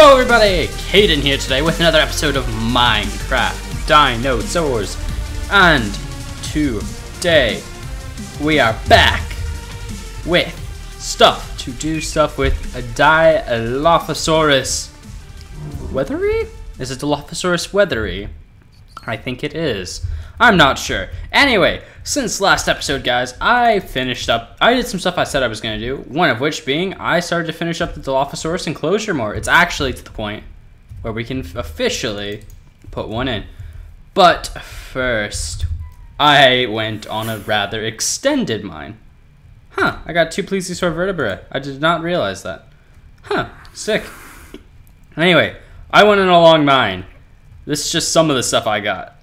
Hello everybody, Caden here today with another episode of Minecraft Dinosaurs. And today we are back with stuff to do stuff with a Dilophosaurus weathery? Is it Dilophosaurus weathery? I think it is. I'm not sure. Anyway, since last episode, guys, I did some stuff I said I was going to do, one of which being I started to finish up the Dilophosaurus enclosure more. It's actually to the point where we can officially put one in. But first, I went on a rather extended mine. Huh, I got 2 plesiosaur vertebrae. I did not realize that. Huh, sick. Anyway, I went on a long mine. This is just some of the stuff I got.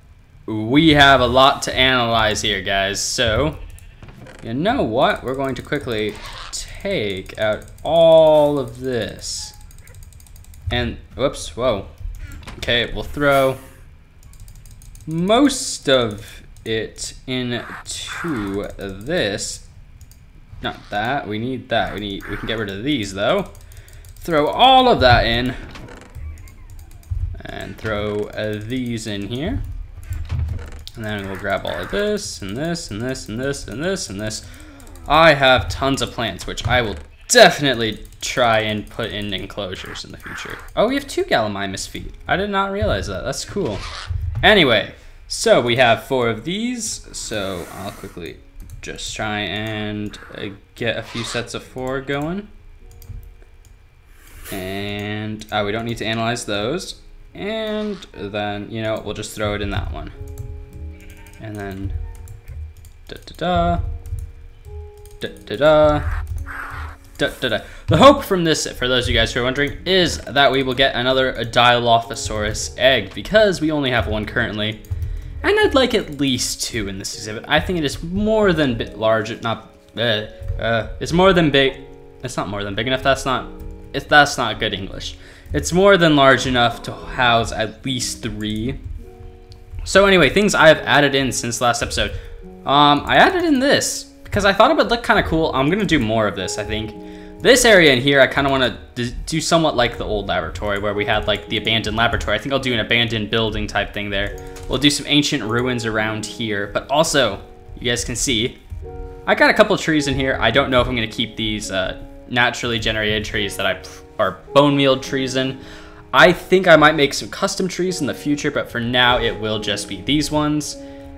We have a lot to analyze here, guys, so you know what? We're going to quickly take out all of this. And, whoops, whoa. Okay, we'll throw most of it into this. Not that, we need that. We can get rid of these, though. Throw all of that in. And throw these in here. And then we'll grab all of this, and this, and this, and this, and this, and this. I have tons of plants, which I will definitely try and put in enclosures in the future. Oh, we have 2 Gallimimus feet. I did not realize that. That's cool. Anyway, so we have 4 of these. So I'll quickly just try and get a few sets of 4 going. And we don't need to analyze those. And then, you know, we'll just throw it in that one. And then da-da-da, da-da-da, da-da-da. The hope from this, for those of you guys who are wondering, is that we will get another Dilophosaurus egg, because we only have 1 currently. And I'd like at least 2 in this exhibit. I think it is more than large, it's more than big. It's not more than big enough. That's not good English. It's more than large enough to house at least 3. So anyway, things I have added in since last episode. I added in this because I thought it would look kind of cool. I'm gonna do more of this, I think. This area in here, I kind of want to do somewhat like the old laboratory where we had like the abandoned laboratory. I think I'll do an abandoned building type thing there. We'll do some ancient ruins around here, but also, you guys can see, I got a couple trees in here. I don't know if I'm gonna keep these naturally generated trees that are bone meal trees in. I think I might make some custom trees in the future, but for now it will just be these ones.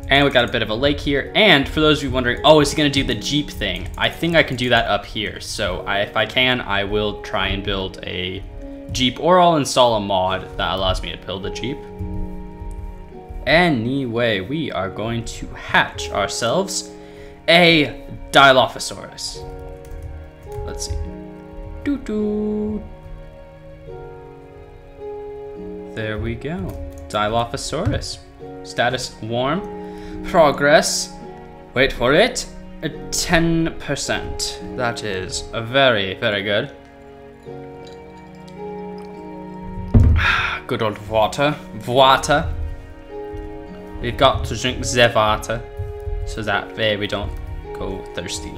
And we got a bit of a lake here. And for those of you wondering, oh, is he gonna do the Jeep thing? I think I can do that up here. So if I can, I will try and build a Jeep, or I'll install a mod that allows me to build a Jeep. Anyway, we are going to hatch ourselves a Dilophosaurus. Let's see. Doo-doo. There we go. Dilophosaurus. Status warm. Progress. Wait for it. 10%. That is very, very good. Good old water. Water. We've got to drink the water so that way we don't go thirsty.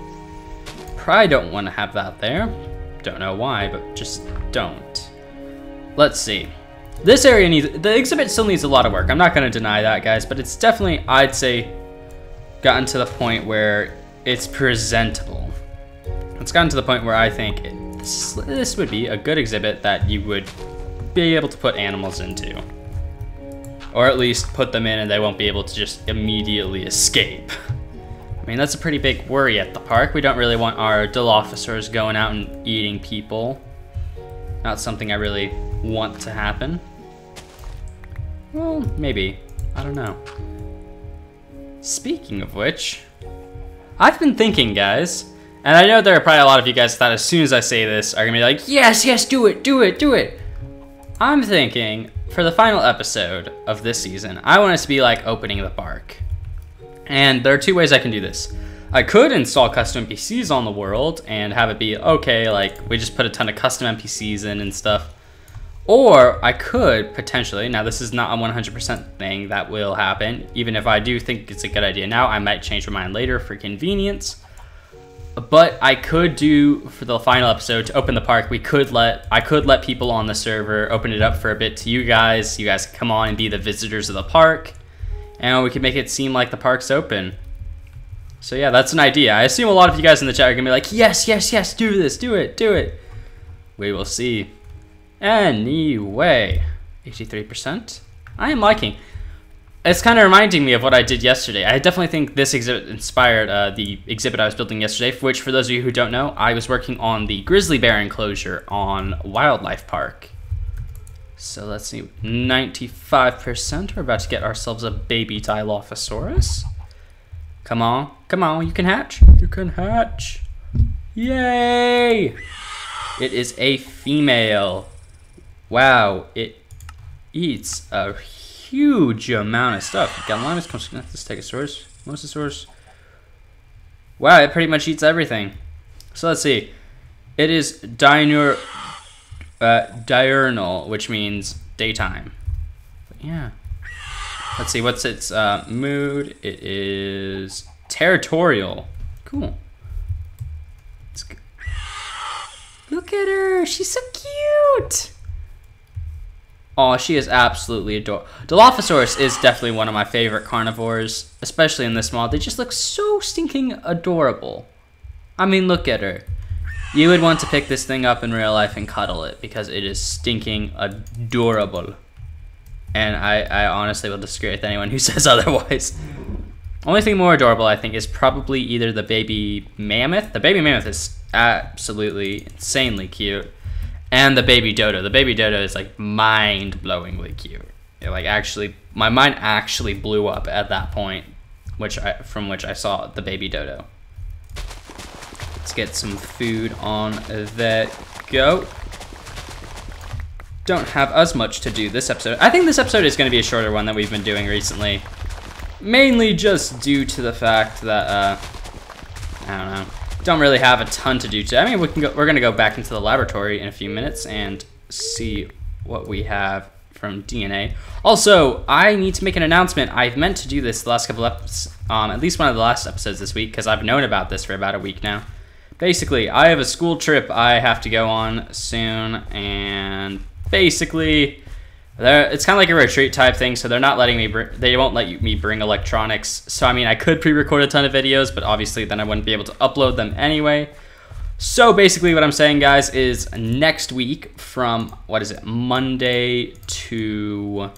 Probably don't want to have that there. Don't know why, but just don't. Let's see. This area the exhibit still needs a lot of work. I'm not going to deny that, guys, but it's definitely, I'd say, gotten to the point where it's presentable. It's gotten to the point where I think this would be a good exhibit that you would be able to put animals into. Or at least put them in and they won't be able to just immediately escape. I mean, that's a pretty big worry at the park. We don't really want our Dilophosaurs going out and eating people. Not something I really want to happen. Well, maybe. I don't know. Speaking of which, I've been thinking, guys, and I know there are probably a lot of you guys that as soon as I say this are gonna be like, yes, yes, do it, do it, do it. I'm thinking for the final episode of this season, I want us to be like opening the park. And there are 2 ways I can do this. I could install custom NPCs on the world and have it be, okay, like we just put a ton of custom NPCs in and stuff. Or I could potentially, now this is not a 100% thing that will happen, even if I do think it's a good idea now, I might change my mind later for convenience. But I could do, for the final episode, to open the park, I could let people on the server open it up for a bit to you guys. You guys can come on and be the visitors of the park. And we can make it seem like the park's open. So yeah, that's an idea. I assume a lot of you guys in the chat are going to be like, yes, yes, yes, do this, do it, do it. We will see. Anyway, 83%. I am liking. It's kind of reminding me of what I did yesterday. I definitely think this exhibit inspired the exhibit I was building yesterday, which, for those of you who don't know, I was working on the grizzly bear enclosure on Wildlife Park. So let's see, 95%. We're about to get ourselves a baby Dilophosaurus. Come on, come on, you can hatch. You can hatch. Yay! It is a female. Wow, it eats a huge amount of stuff. Gallimimus, Stegosaurus, Mosasaurus. Wow, it pretty much eats everything. So let's see. It is diurnal, which means daytime. But yeah. Let's see, what's its mood? It is territorial. Cool. Let's go. Look at her, she's so cute. Oh, she is absolutely adorable. Dilophosaurus is definitely one of my favorite carnivores, especially in this mod. They just look so stinking adorable. I mean, look at her. You would want to pick this thing up in real life and cuddle it because it is stinking adorable. And I honestly will disagree with anyone who says otherwise. Only thing more adorable, I think, is probably either the baby mammoth. The baby mammoth is absolutely insanely cute. And the baby dodo. The baby dodo is like mind-blowingly cute. It, like, actually, my mind actually blew up at that point, from which I saw the baby dodo. Let's get some food on that go. Don't have as much to do this episode. I think this episode is going to be a shorter one than we've been doing recently. Mainly just due to the fact that, I don't know. Don't really have a ton to do today. I mean, we're gonna go back into the laboratory in a few minutes and see what we have from DNA. Also, I need to make an announcement. I've meant to do this the last couple episodes, at least one of the last episodes this week, because I've known about this for about a week now. Basically, I have a school trip I have to go on soon, and basically, it's kind of like a retreat type thing, so they're not letting me they won't let me bring electronics. So I mean, I could pre-record a ton of videos, but obviously then I wouldn't be able to upload them anyway. So basically what I'm saying, guys, is next week from, what is it, Monday to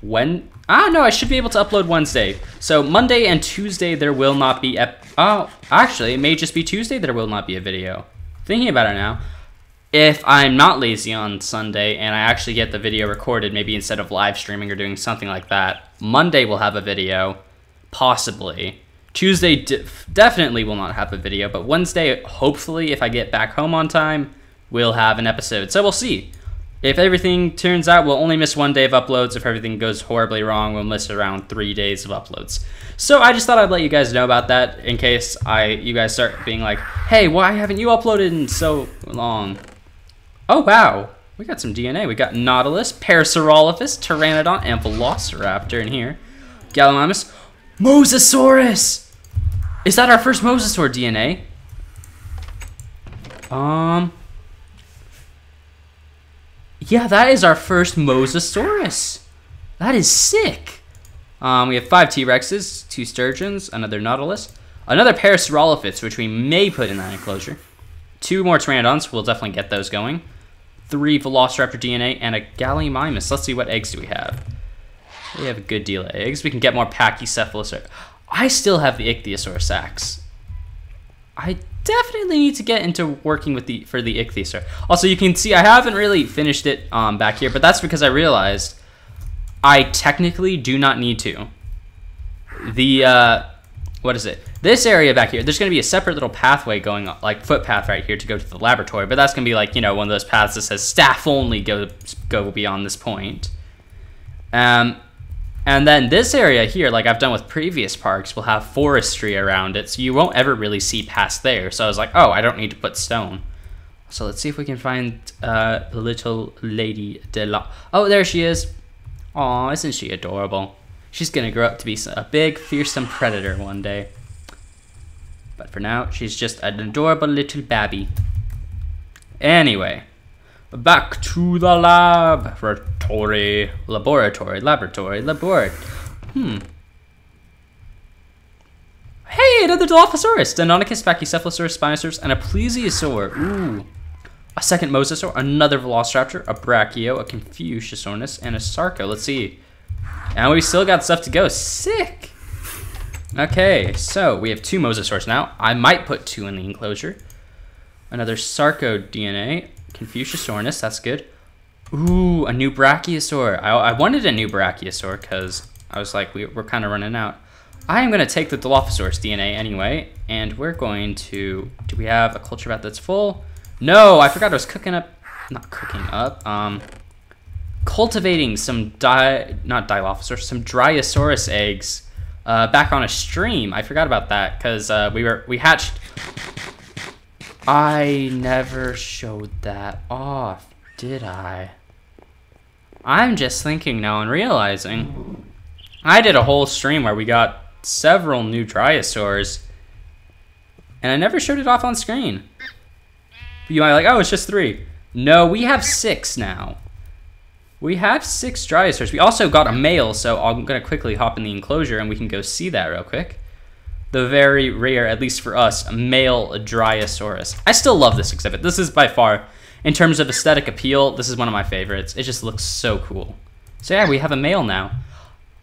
when? No, I should be able to upload Wednesday. So Monday and Tuesday there will not be actually, it may just be Tuesday there will not be a video. Thinking about it now. If I'm not lazy on Sunday and I actually get the video recorded, maybe instead of live streaming or doing something like that, Monday will have a video, possibly. Tuesday definitely will not have a video, but Wednesday, hopefully, if I get back home on time, we'll have an episode. So we'll see. If everything turns out, we'll only miss 1 day of uploads. If everything goes horribly wrong, we'll miss around 3 days of uploads. So I just thought I'd let you guys know about that in case you guys start being like, hey, why haven't you uploaded in so long? Oh, wow. We got some DNA. We got Nautilus, Parasaurolophus, Pteranodon, and Velociraptor in here. Gallimimus. Mosasaurus! Is that our first Mosasaur DNA? Yeah, that is our first Mosasaurus. That is sick. We have 5 T-Rexes, 2 Sturgeons, another Nautilus, another Parasaurolophus, which we may put in that enclosure. 2 more Pteranodons. We'll definitely get those going. 3 Velociraptor DNA, and a Gallimimus. Let's see, what eggs do we have? We have a good deal of eggs. We can get more Pachycephalosaurus. I still have the Ichthyosaur sacks. I definitely need to get into working with for the Ichthyosaur. Also, you can see I haven't really finished it back here, but that's because I realized I technically do not need to. What is it? This area back here, there's going to be a separate little pathway going, like footpath right here to go to the laboratory, but that's going to be like, you know, one of those paths that says staff only go beyond this point. And then this area here, like I've done with previous parks, will have forestry around it, so you won't ever really see past there. So I was like, oh, I don't need to put stone. So let's see if we can find the little lady Oh, there she is. Aw, isn't she adorable? She's gonna grow up to be a big, fearsome predator one day. But for now, she's just an adorable little babby. Anyway, back to the laboratory. Hey, another Dilophosaurus, Deinonychus, Pachycephalosaurus, Spinosaurus, and a Plesiosaur. Ooh. A second Mosasaur, another Velociraptor, a Brachio, a Confuciusornis, and a Sarco. Let's see. And we still got stuff to go. Sick! Okay, so we have 2 Mosasaurs now. I might put 2 in the enclosure. Another Sarco DNA, Confuciusornis, that's good. Ooh, a new Brachiosaur. I wanted a new Brachiosaur because I was like, we're kind of running out. I am going to take the Dilophosaurus DNA anyway, and we're going to... Do we have a culture vat that's full? No, I forgot I was cultivating some some Dryosaurus eggs back on a stream. I forgot about that because we hatched. I never showed that off, did I? I'm just thinking now and realizing I did a whole stream where we got several new Dryosaurs, and I never showed it off on screen. You might be like, oh, it's just 3. No, we have 6 now. We have 6 Dryosaurs. We also got a male, so I'm going to quickly hop in the enclosure and we can go see that real quick. The very rare, at least for us, male Dryosaurus. I still love this exhibit. This is by far, in terms of aesthetic appeal, this is one of my favorites. It just looks so cool. So yeah, we have a male now.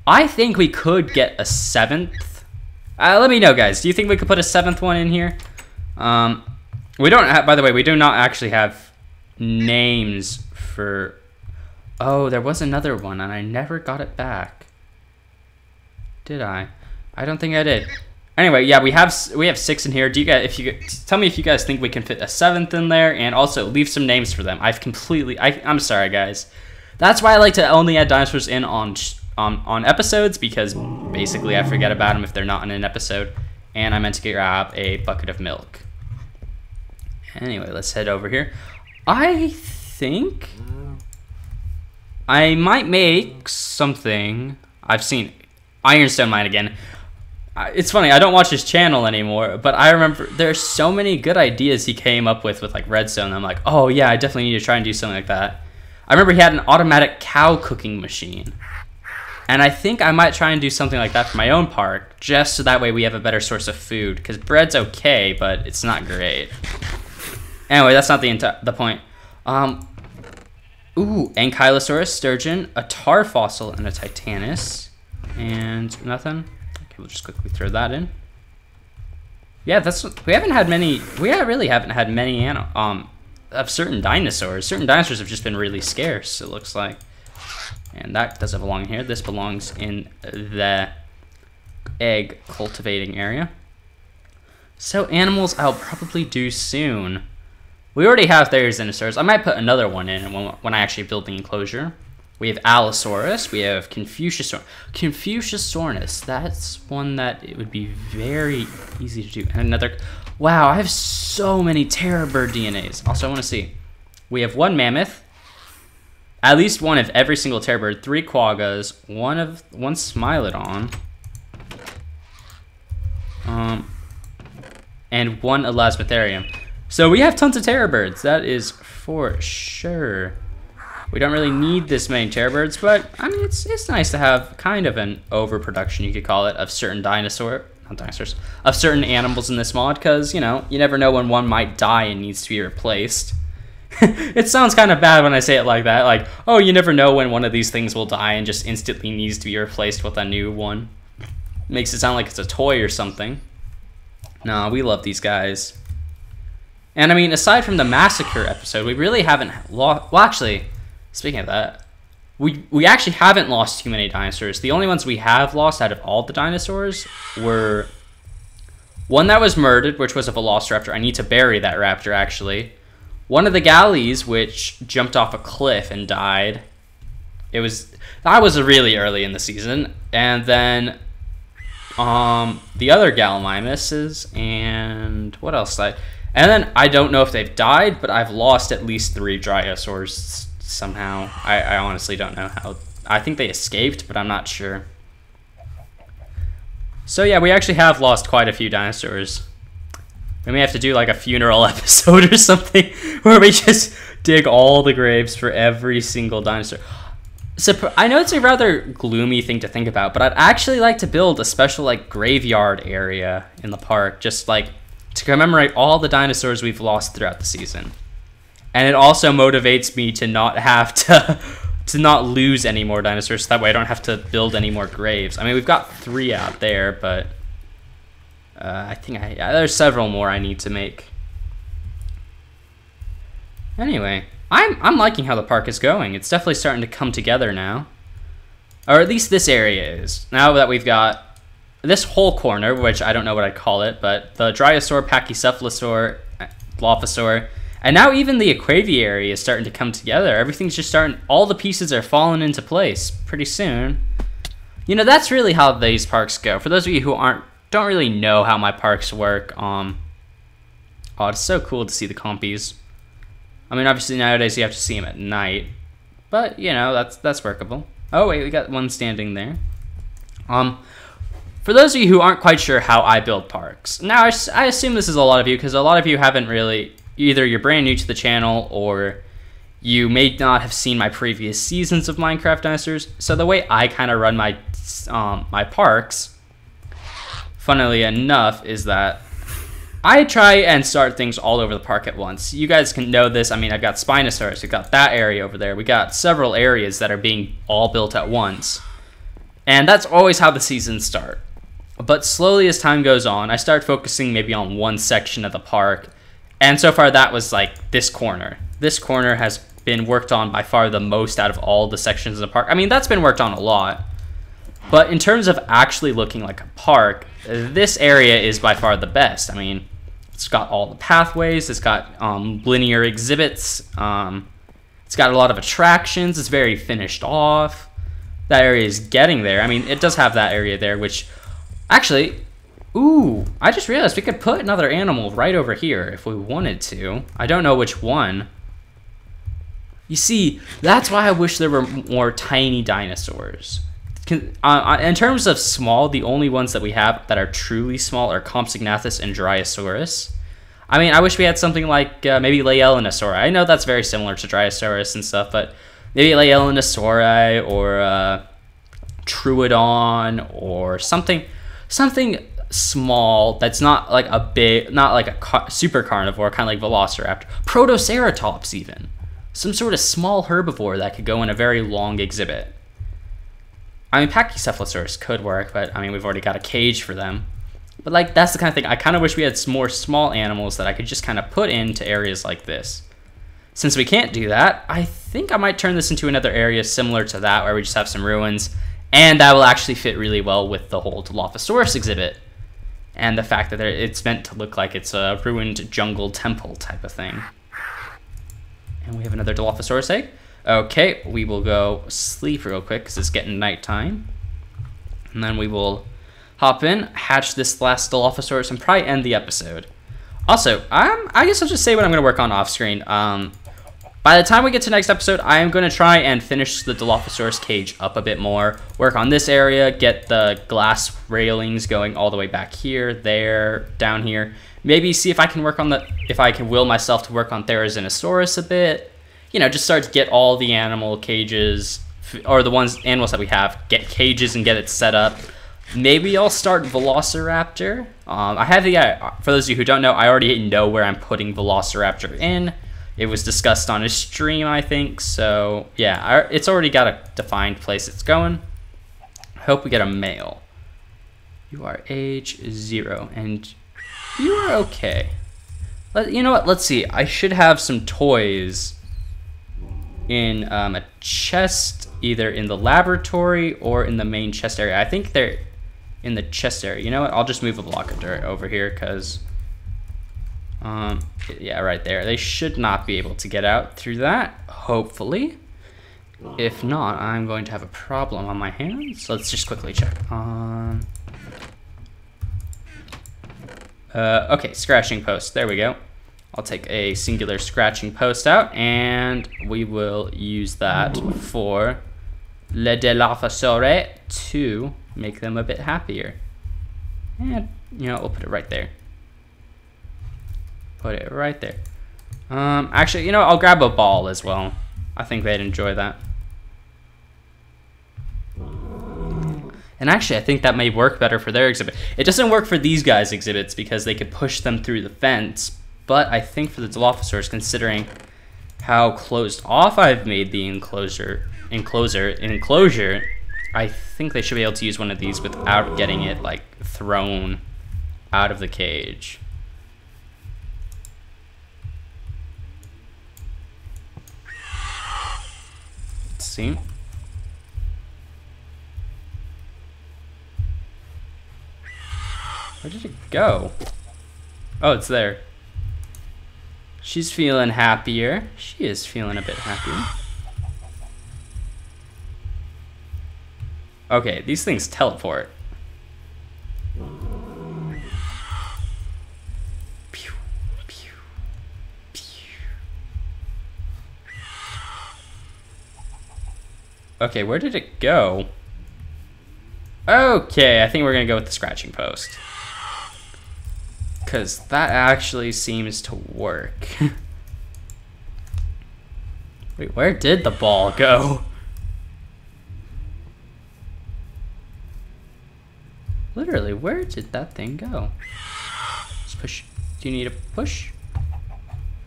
I think we could get a 7th. Let me know, guys. Do you think we could put a 7th one in here? We don't have, by the way, we do not actually have names for... Oh, there was another one, and I never got it back. Did I? I don't think I did. Anyway, yeah, we have 6 in here. Do you guys, tell me if you guys think we can fit a 7th in there, and also leave some names for them. I'm sorry, guys. That's why I like to only add dinosaurs in on episodes, because basically I forget about them if they're not in an episode, and I meant to grab a bucket of milk. Anyway, let's head over here. I think I might make something. I've seen Ironstone mine again. It's funny, I don't watch his channel anymore, but I remember there's so many good ideas he came up with like redstone. I'm like, oh yeah, I definitely need to try and do something like that. I remember he had an automatic cow cooking machine. And I think I might try and do something like that for my own park, just so that way we have a better source of food, because bread's okay, but it's not great. Anyway, that's not the point. Ooh, Ankylosaurus, sturgeon, a tar fossil, and a Titanus. And nothing? Okay, we'll just quickly throw that in. Yeah, we really haven't had many of certain dinosaurs. Certain dinosaurs have just been really scarce, it looks like. And that doesn't belong here. This belongs in the egg cultivating area. So animals I'll probably do soon. We already have Therizinosaurs. I might put another one in when I actually build the enclosure. We have Allosaurus. We have Confuciusornis. That's one that it would be very easy to do. And another... Wow, I have so many Terror Bird DNAs. Also, I want to see. We have 1 mammoth. At least one of every single Terror Bird. 3 quaggas. 1 Smilodon. And 1 Elasmotherium. So we have tons of Terror Birds. That is for sure. We don't really need this many Terror Birds, but I mean, it's nice to have kind of an overproduction, you could call it, of certain of certain animals in this mod, because, you know, you never know when one might die and needs to be replaced. It sounds kind of bad when I say it like that, like, oh, you never know when one of these things will die and just instantly needs to be replaced with a new one. Makes it sound like it's a toy or something. No, we love these guys. And I mean, aside from the massacre episode, we really haven't lost... Well, actually, speaking of that, we actually haven't lost too many dinosaurs. The only ones we have lost out of all the dinosaurs were... One that was murdered, which was a Velociraptor. I need to bury that raptor, actually. One of the galleys, which jumped off a cliff and died. That was really early in the season. And then... the other Gallimimuses, and what else? And then I don't know if they've died, but I've lost at least 3 Dryosaurs somehow. I honestly don't know how. I think they escaped, but I'm not sure. So yeah, we actually have lost quite a few dinosaurs. We may have to do like a funeral episode or something where we just dig all the graves for every single dinosaur. So I know it's a rather gloomy thing to think about, but I'd actually like to build a special like graveyard area in the park, just like to commemorate all the dinosaurs we've lost throughout the season. And it also motivates me to not have to not lose any more dinosaurs, so that way I don't have to build any more graves. I mean, we've got 3 out there, but I think there's several more I need to make. Anyway, I'm liking how the park is going. It's definitely starting to come together now. Or at least this area is. Now that we've got this whole corner, which I don't know what I'd call it, but the Dryosaur, Pachycephalosaur, Dilophosaur, and now even the Aquaviary is starting to come together. Everything's just starting, all the pieces are falling into place pretty soon. You know, that's really how these parks go. For those of you who don't really know how my parks work, oh, it's so cool to see the compies. I mean, obviously nowadays you have to see them at night, but you know, that's workable. Oh wait, we got one standing there. For those of you who aren't quite sure how I build parks, now I assume this is a lot of you, because a lot of you haven't really, either you're brand new to the channel or you may not have seen my previous seasons of Minecraft Dinosaurs. So the way I kind of run my my parks, funnily enough, is that I try and start things all over the park at once. You guys can know this. I mean, I've got Spinosaurus, we've got that area over there. We got several areas that are being all built at once. And that's always how the seasons start. But slowly as time goes on, I start focusing maybe on one section of the park. And so far that was like this corner. This corner has been worked on by far the most out of all the sections of the park. I mean, that's been worked on a lot. But in terms of actually looking like a park, this area is by far the best. I mean, it's got all the pathways, it's got linear exhibits, it's got a lot of attractions, it's very finished off. That area is getting there. I mean, it does have that area there, which actually, ooh, I just realized we could put another animal right over here if we wanted to. I don't know which one. You see, that's why I wish there were more tiny dinosaurs. In terms of small, the only ones that we have that are truly small are Compsognathus and Dryosaurus. I mean, I wish we had something like maybe Laelinosauri. I know that's very similar to Dryosaurus and stuff, but maybe Laelinosauri or Troodon or something small that's not like a big, not like a super carnivore, kind of like Velociraptor. Protoceratops even. Some sort of small herbivore that could go in a very long exhibit. I mean, Pachycephalosaurus could work, but I mean, we've already got a cage for them. But like, that's the kind of thing, I kind of wish we had some more small animals that I could just kind of put into areas like this. Since we can't do that, I think I might turn this into another area similar to that, where we just have some ruins, and that will actually fit really well with the whole Dilophosaurus exhibit. And the fact that it's meant to look like it's a ruined jungle temple type of thing. And we have another Dilophosaurus egg. Okay, we will go sleep real quick because it's getting nighttime. And then we will hop in, hatch this last Dilophosaurus, and probably end the episode. Also, I guess I'll just say what I'm going to work on off screen. By the time we get to next episode, I am going to try and finish the Dilophosaurus cage up a bit more. Work on this area, get the glass railings going all the way back here, there, down here. Maybe see if I can work on if I can will myself to work on Therizinosaurus a bit. You know, just start to get all the animal cages, or the animals that we have, get cages and get it set up. Maybe I'll start Velociraptor. I have for those of you who don't know, I already know where I'm putting Velociraptor in. It was discussed on a stream, I think. So yeah, it's already got a defined place it's going. I hope we get a male. You are age 0 and you are okay. You know what? Let's see. I should have some toys in a chest, either in the laboratory or in the main chest area. I think they're in the chest area. You know what? I'll just move a block of dirt over here because, yeah, right there. They should not be able to get out through that, hopefully. If not, I'm going to have a problem on my hands. Let's just quickly check. Okay, scratching post. There we go. I'll take a singular scratching post out, and we will use that for Le Dilophosaurus to make them a bit happier. And, you know, we'll put it right there. put it right there. Actually, you know, I'll grab a ball as well. I think they'd enjoy that. And actually, I think that may work better for their exhibit. It doesn't work for these guys' exhibits because they could push them through the fence. But I think for the Dilophosaurs, considering how closed off I've made the enclosure, I think they should be able to use one of these without getting it like thrown out of the cage. Let's see. Where did it go? Oh, it's there. She's feeling happier. She is feeling a bit happier. Okay, these things teleport. Pew, pew, pew. Okay, where did it go? Okay, I think we're gonna go with the scratching post. Because that actually seems to work. Wait, where did the ball go? Literally, where did that thing go? Just push. Do you need a push?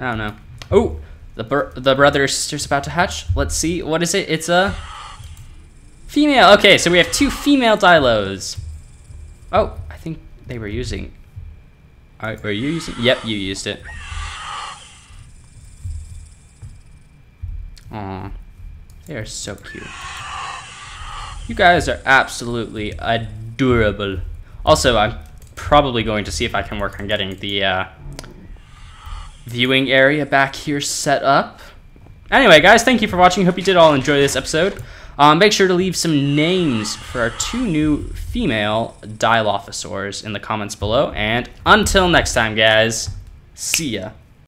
I don't know. Oh, the brother or sister's about to hatch. Let's see. What is it? It's a female. Okay, so we have 2 female Dilos. Oh, I think they were using... were you using? Yep, you used it. Aw, they are so cute. You guys are absolutely adorable. Also, I'm probably going to see if I can work on getting the viewing area back here set up. Anyway, guys, thank you for watching. Hope you did all enjoy this episode. Make sure to leave some names for our 2 new female Dilophosaurs in the comments below. And until next time, guys, see ya.